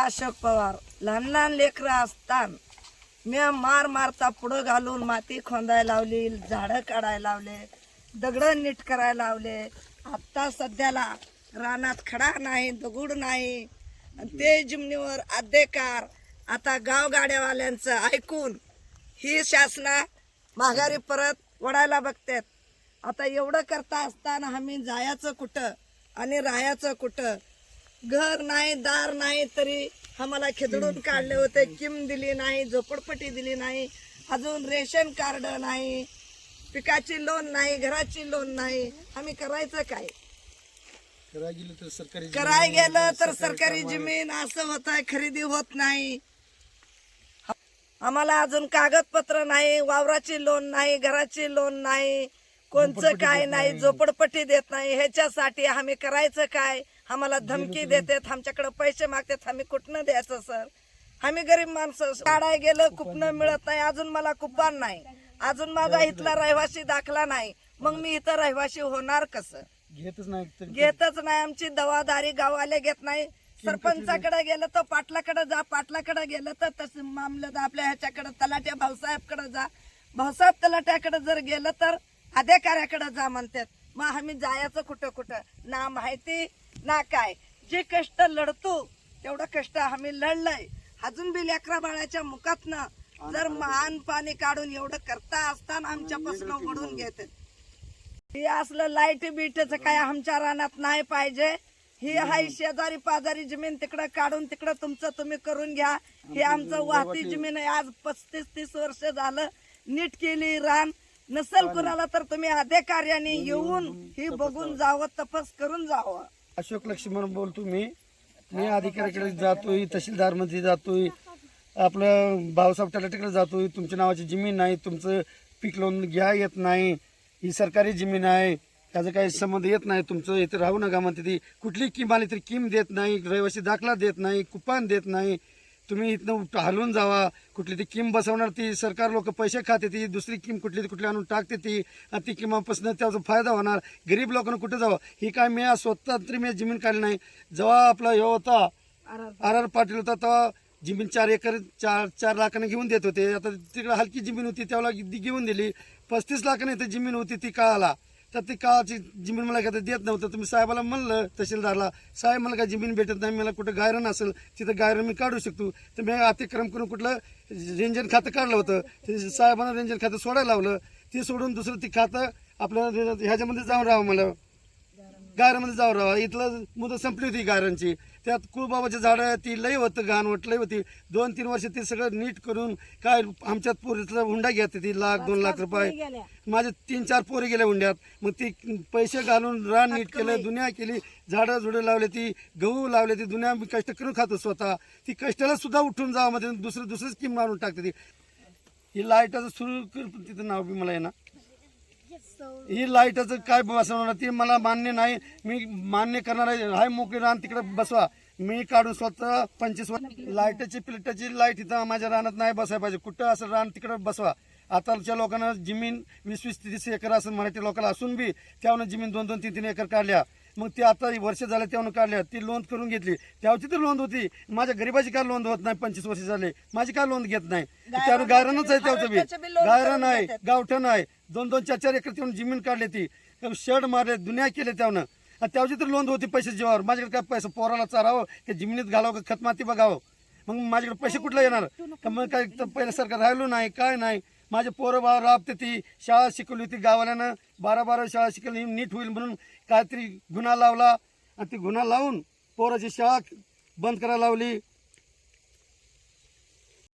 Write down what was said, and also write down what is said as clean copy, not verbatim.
अशोक पवार लहान लहान लेकरं असताना मी मार मारता पुढं घालून माती खोंदायला लावली, झाडं काढायला लावले, दगड नीट करायला लावले. आत्ता सध्याला रानात खडा नाही, दगड नाही. ते जिमनीवर अधिकार आता गावगाड्यावाल्यांचं ऐकून ही शासना माघारी परत वळायला बघतात. आता एवढं करता असताना आम्ही जायचं कुठं आणि राहायचं कुठं? घर नाही, दार नाही, तरी आम्हाला खिदडून काढले होते. किम दिली नाही, झोपडपट्टी दिली नाही, अजून रेशन कार्ड नाही, पिकाची लोन नाही, घराची लोन नाही. आम्ही करायचं काय? कराय गेलं तर सरकारी जमीन असं होत आहे, खरेदी होत नाही. आम्हाला अजून कागदपत्र नाही, वावराची लोन नाही, घराची लोन नाही, कोणचं काय नाही, झोपडपट्टी देत नाही. ह्याच्यासाठी आम्ही करायचं काय? आम्हाला धमकी देतात, आमच्याकडे पैसे मागतात, आम्ही कुठनं द्यायचं सर? आम्ही गरीब माणसं. काढाय गेलं कुपन मिळत नाही, अजून मला कुपन नाही, अजून माझा इथला रहिवासी दाखला नाही. मग मी इथं रहिवासी होणार कसं? घेतच नाही. आमची दवादारी गाववाले घेत नाही. सरपंचाकडे गेलं तर पाटलाकडे जा, पाटलाकडे गेलं तर तसं मामलत आपल्या ह्याच्याकडे तलाट्या भाऊसाहेबकडे जा, भाऊसाहेब तलाट्याकडे जर गेलं तर अधिकाऱ्याकडे जा म्हणतात. मग आम्ही जायचं कुठं कुठं? ना माहिती ना काय. जे कष्ट लढतो तेवढं कष्ट आम्ही लढलंय. अजून बी लेकरा बाळाच्या मुखातनं जर मान पाणी काढून एवढं करता असताना आमच्यापासून ओढून घेतात. हे असलं लाईट बीटच काय आमच्या रानात नाही पाहिजे. ही हाय शेजारी पाजारी जमीन तिकडं काढून तिकडं तुमचं तुम्ही करून घ्या. हे आमचं वाहती जमीन आहे. आज 35-30 वर्ष झालं नीट केली रान. नसेल कुणाला तर तुम्ही अधिकाऱ्यांनी येऊन ही बघून जावं, तपास करून जावं. अशोक लक्ष्मण बोलतो मी अधिकाऱ्याकडे जातोय, तहसीलदार मध्ये जातोय, आपलं भाऊसाहेब तलाठ्याकडे जातोय. तुमच्या नावाची जमीन नाही, तुमचं पीक लोन घ्या येत नाही, ही सरकारी जमीन आहे, त्याचा काही संबंध येत नाही, तुमचं इथे राहू नका म्हणते. ती कुठली किम आली तरी किम देत नाही, रहिवासी दाखला देत नाही, कुपन देत नाही. तुम्ही इथनं हलवून जावा. कुठली ती किम बसवणार, ती सरकार लोक पैसे खाते, ती दुसरी किम कुठली आणून टाकते ती, आणि ती किमापासून त्याचा फायदा होणार. गरीब लोकांना कुठे जावं? ही काय मी स्वतः तरी मी जमीन काढली नाही. जेव्हा आपला हे होता आर पाटील होता तेव्हा जमीन 4 एकर 4 लाखाने घेऊन देत होते. आता तिकडे हलकी जमीन होती त्याला घेऊन दिली. 35 लाखाने इथे जमीन होती ती काळाला. तर ती काळाची जमीन मला काय देत नव्हतं. तुम्ही साहेबाला म्हणलं, तहसीलदारला, साहेब मला काय जमीन भेटत नाही, मला कुठं गायरण असेल तिथं गायरण मी काढू शकतो. तर मी अतिक्रम करून कुठलं रेंजन खातं काढलं होतं. ते साहेबांना रेंजन खातं सोडायला लावलं. ते सोडून दुसरं ती खातं आपल्या ह्याच्यामध्ये जाऊन राहावं, मला गायरामध्ये जाऊन राहावं. इथलं मुदत संपली होती गायरांची. त्यात कुळबाबाची झाडं ती लई होतं, घाणवट लई होती. 2-3 वर्ष ते सगळं नीट करून काय आमच्यात पोरीतला हुंडा घेते ती 1-2 लाख रुपये. माझे 3-4 पोरे गेले हुंड्यात. मग ती पैसे घालून रान नीट केलं, दुनिया केली, झाडं झुडं लावले, ती गहू लावले, ती दुनिया मी कष्ट करून खातो स्वतः. ती कष्टाला सुद्धा उठून जावं मध्ये दुसरं स्कीम मारून टाकते ती. ही लाईटाचं सुरू तिथं नाव बी मला आहे ना, ही लाईटाचं काय बसवणार ती मला मान्य नाही. मी मान्य करणार आहे. हाय मोकळी रान तिकडे बसवा, मी काढून स्वतः 25 लाईटाची प्लेटाची लाईट इथं माझ्या रानात नाही बसायला पाहिजे. कुठं असं रान तिकडे बसवा. आताच्या लोकांना जमीन 20-30 एकर असं मराठी लोकांना असून बी त्यावर जमीन 2-2, 3-3 एकर काढल्या. मग ते आता वर्ष झाले त्यावर काढल्या, ती लोन करून घेतली. त्यावरची तर लोन होती. माझ्या गरीबाची काय लोन होत नाही? 25 वर्ष झाले माझी काय लोन घेत नाही. त्यावर गायरणच आहे, त्यावरचं बी गायरण आहे, गावठण आहे. 2-2, 4-4 एकर त्यावर जमीन काढली, ती शेड मारले, दुनिया केले त्यावनं. त्यावरची तर लोन होती पैसे जीवावर. माझ्याकडे काय पैसा पोराला चारावं की जमिनीत घालावं का खतमाती बघावं? मग माझ्याकडे पैसे कुठला येणार? तर मग काय पहिल्यासारखं राहिलो नाही, काय नाही. माझे पोरं राबते, ती शाळा शिकवली होती गावाल्यानं, 12-12 शाळा शिकवली, नीट होईल म्हणून काहीतरी गुन्हा लावला. आणि ती गुन्हा लावून पोराची शाळा बंद करायला लावली.